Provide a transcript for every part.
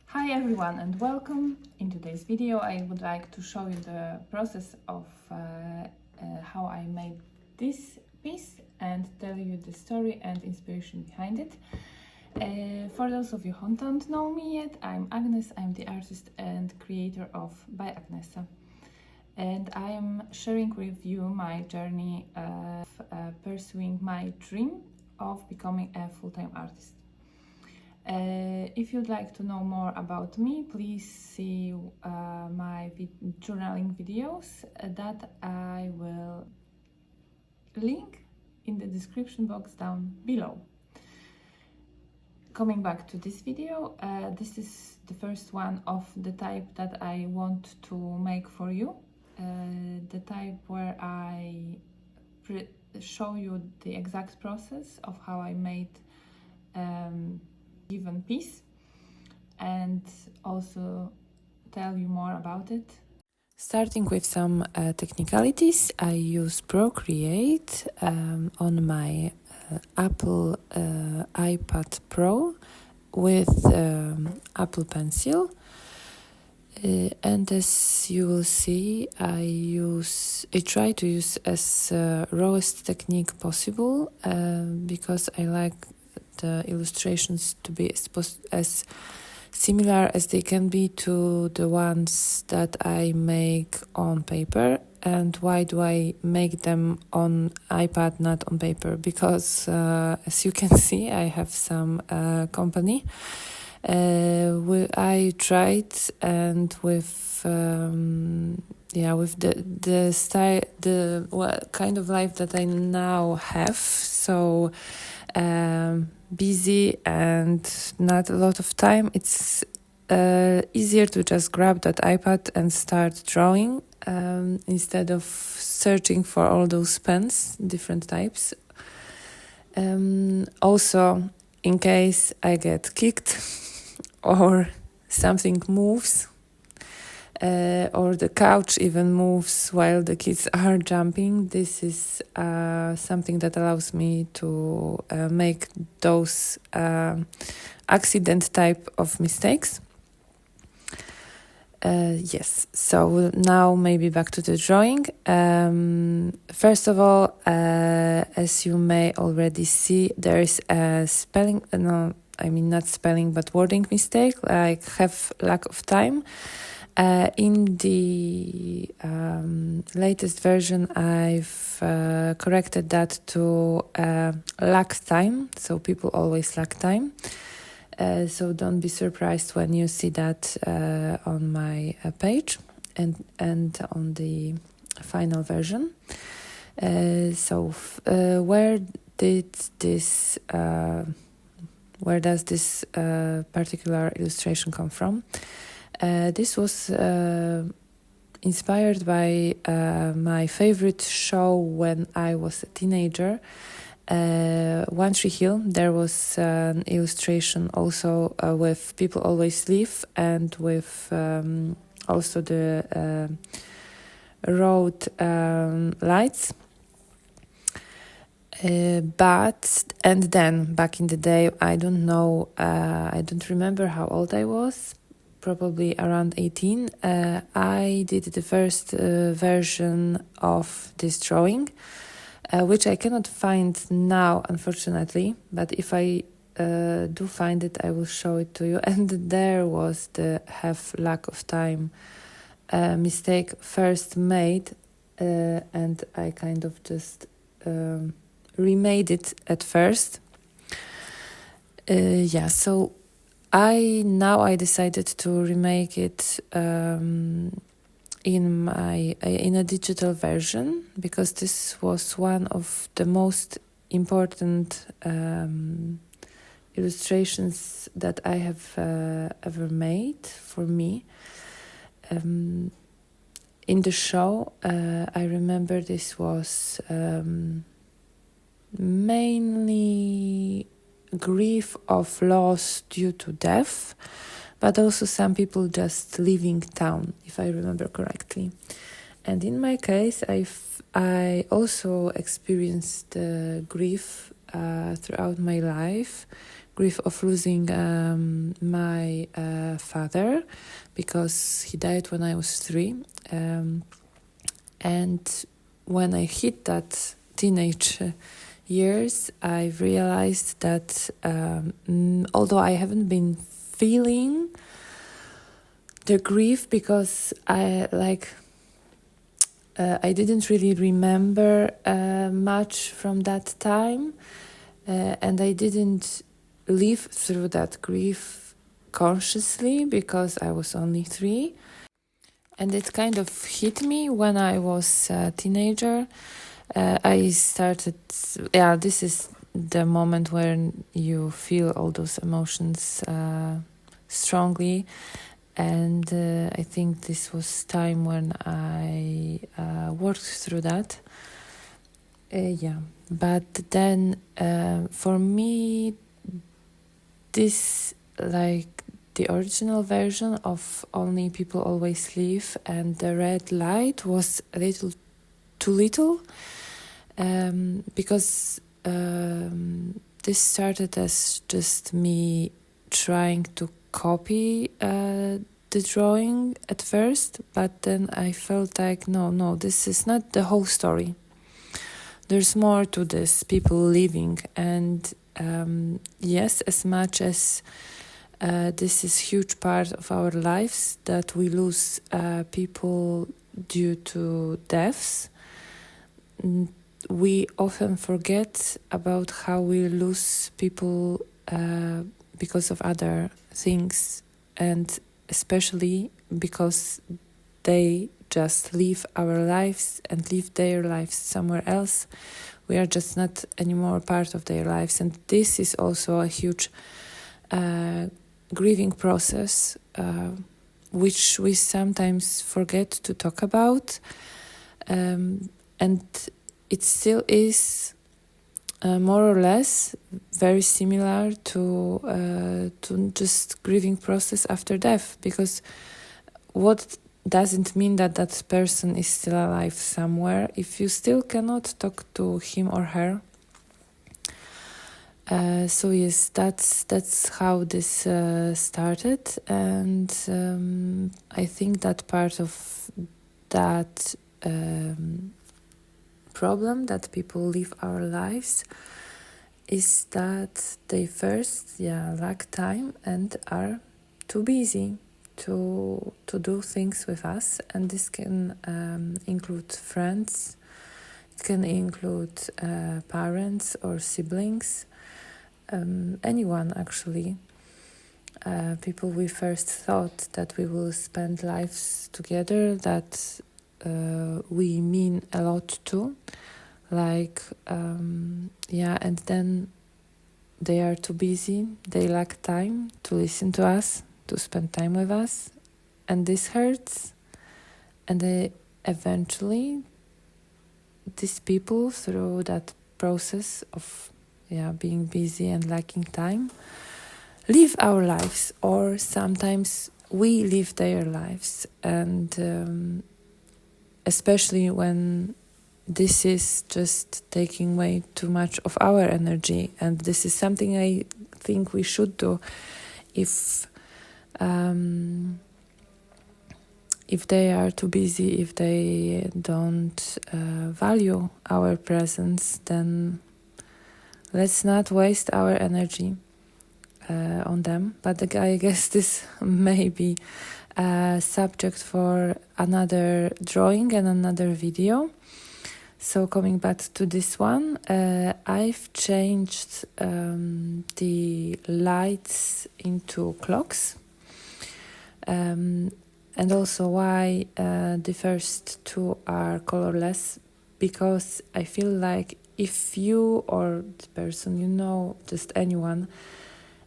Hi everyone and welcome. In today's video I would like to show you the process of how I made this piece and tell you the story and inspiration behind it. For those of you who don't know me yet, I'm Agnes. I'm the artist and creator of By Agnesa, and I am sharing with you my journey of pursuing my dream of becoming a full-time artist. If you'd like to know more about me, please see my journaling videos that I will link in the description box down below. Coming back to this video, this is the first one of the type that I want to make for you. The type where I show you the exact process of how I made given piece and also tell you more about it. Starting with some technicalities, I use Procreate on my Apple iPad Pro with Apple Pencil. And as you will see, I try to use as rawest technique possible because I like the illustrations to be as similar as they can be to the ones that I make on paper. And why do I make them on iPad, not on paper? Because as you can see, I have some company. I tried, and with the style, the kind of life that I now have, so busy and not a lot of time, it's easier to just grab that iPad and start drawing instead of searching for all those pens, different types. Also, in case I get kicked or something moves, or the couch even moves while the kids are jumping, this is something that allows me to make those accident type of mistakes. Yes, so now maybe back to the drawing. First of all, as you may already see, there is a spelling, not spelling, but wording mistake, like have lack of time. In the latest version, I've corrected that to lack time, so people always lack time. So don't be surprised when you see that on my page and on the final version. Where does this particular illustration come from? This was inspired by my favorite show when I was a teenager. One Tree Hill. There was an illustration also with People Always Leave, and with also the road lights. And then back in the day, I don't know, I don't remember how old I was, probably around 18. I did the first version of this drawing, which I cannot find now, unfortunately, but if I do find it, I will show it to you. And there was the have lack of time mistake first made, and I kind of just remade it at first. So I decided to remake it in a digital version, because this was one of the most important illustrations that I have ever made for me. In the show, I remember this was mainly grief of loss due to death, but also some people just leaving town, if I remember correctly. And in my case, I also experienced grief throughout my life, grief of losing my father, because he died when I was 3. And when I hit that teenage years, I realized that although I haven't been feeling the grief, because I didn't really remember much from that time, and I didn't live through that grief consciously because I was only 3. And it kind of hit me when I was a teenager. I started, this is the moment when you feel all those emotions strongly. And I think this was time when I worked through that. But then for me, this, like the original version of Only People Always Leave and the red light, was a little too little, because this started as just me trying to copy the drawing at first, but then I felt like no, this is not the whole story. There's more to this, people leaving. And yes, as much as this is huge part of our lives, that we lose people due to deaths, we often forget about how we lose people because of other things, and especially because they just leave our lives and live their lives somewhere else. We are just not anymore part of their lives, and this is also a huge grieving process, which we sometimes forget to talk about, and it still is more or less very similar to just grieving process after death, because what doesn't mean that that person is still alive somewhere if you still cannot talk to him or her. So yes, that's how this started, and I think that part of that problem that people live our lives is that they first lack time and are too busy to do things with us, and this can include friends, it can include parents or siblings, anyone actually, people we first thought that we will spend lives together, that we mean a lot to, and then they are too busy, they lack time to listen to us, to spend time with us, and this hurts. And eventually these people, through that process of being busy and lacking time, live our lives, or sometimes we live their lives. And especially when this is just taking way too much of our energy, and this is something I think we should do if they are too busy, if they don't value our presence, then let's not waste our energy on them. But I guess this may be a subject for another drawing and another video. So coming back to this one, I've changed the lights into clocks, and also why the first two are colorless, because I feel like if you or the person you know, just anyone,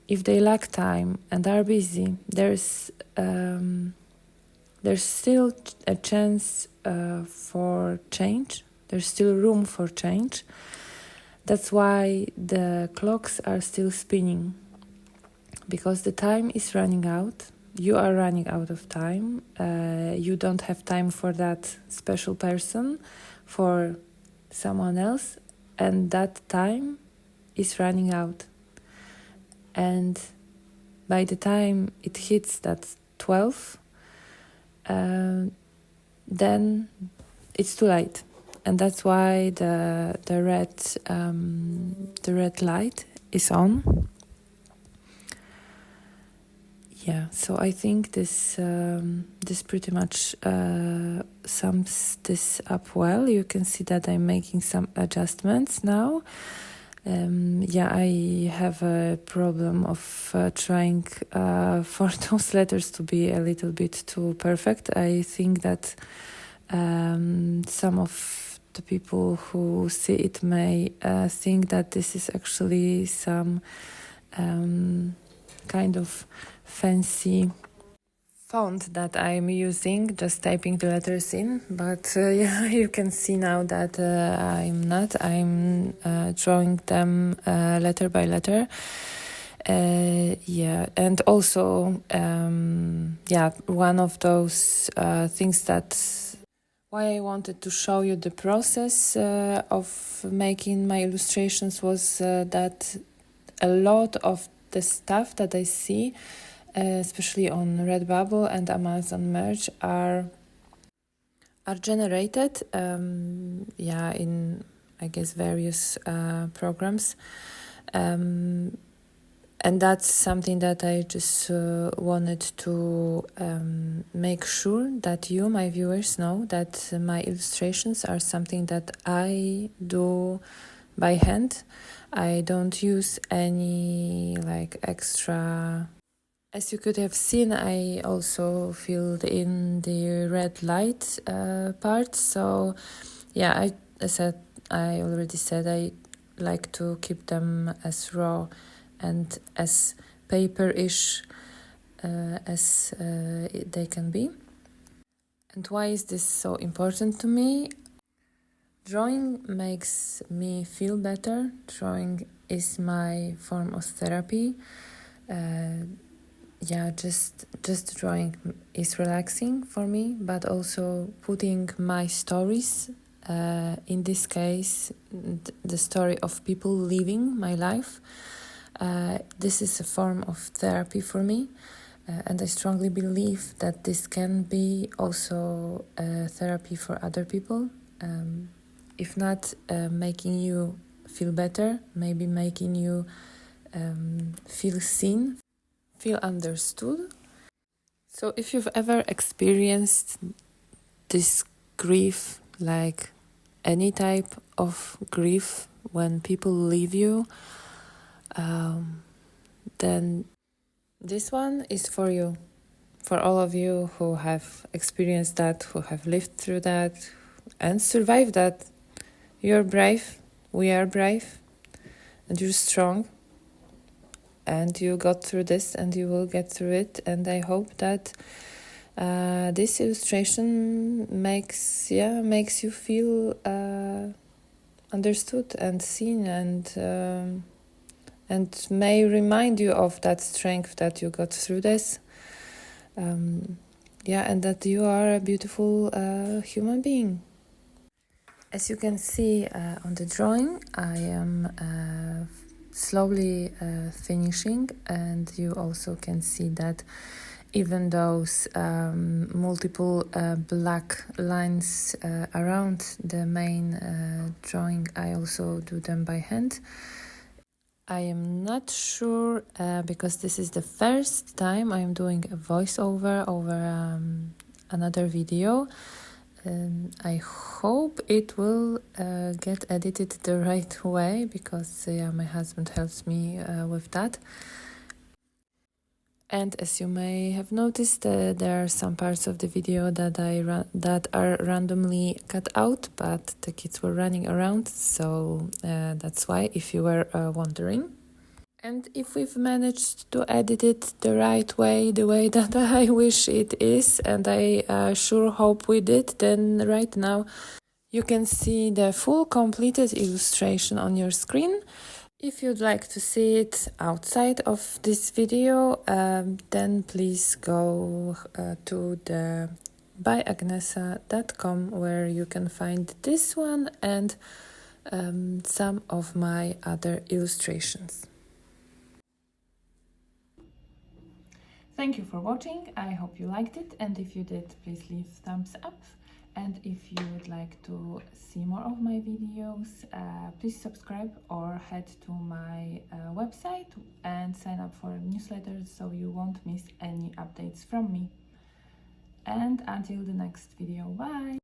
if they lack time and are busy, there's still a chance for change. There's still room for change. That's why the clocks are still spinning, because the time is running out. You are running out of time. You don't have time for that special person, for someone else, and that time is running out. And by the time it hits that 12, then it's too late, and that's why the red light is on. Yeah, so I think this pretty much sums this up well. You can see that I'm making some adjustments now. I have a problem of trying for those letters to be a little bit too perfect. I think that some of the people who see it may think that this is actually some kind of fancy font that I'm using, just typing the letters in, but you can see now that I'm not. I'm drawing them letter by letter. And also, one of those things that why I wanted to show you the process of making my illustrations was that a lot of the stuff that I see, especially on Redbubble and Amazon Merch, are generated in, I guess, various programs, and that's something that I just wanted to make sure that you, my viewers, know that my illustrations are something that I do by hand. I don't use any extra. As you could have seen, I also filled in the red light part. So I already said, I like to keep them as raw and as paper-ish as they can be. And why is this so important to me? Drawing makes me feel better. Drawing is my form of therapy. Just drawing is relaxing for me, but also putting my stories, in this case, the story of people living my life. This is a form of therapy for me, and I strongly believe that this can be also therapy for other people. If not making you feel better, maybe making you feel seen, feel understood. So if you've ever experienced this grief, like any type of grief when people leave you, then this one is for you. For all of you who have experienced that, who have lived through that and survived that. You're brave, we are brave, and you're strong. And you got through this, and you will get through it. And I hope that this illustration makes you feel understood and seen, and may remind you of that strength that you got through this. And that you are a beautiful human being. As you can see on the drawing, I am slowly finishing, and you also can see that even those multiple black lines around the main drawing, I also do them by hand. I am not sure because this is the first time I am doing a voiceover over another video. I hope it will get edited the right way, because my husband helps me with that. And as you may have noticed, there are some parts of the video that are randomly cut out, but the kids were running around, so that's why, if you were wondering. And if we've managed to edit it the right way, the way that I wish it is, and I sure hope we did, then right now you can see the full completed illustration on your screen. If you'd like to see it outside of this video, then please go to the byagnesa.com, where you can find this one and some of my other illustrations. Thank you for watching, I hope you liked it, and if you did, please leave thumbs up. And if you would like to see more of my videos, please subscribe or head to my website and sign up for newsletters so you won't miss any updates from me. And until the next video, bye!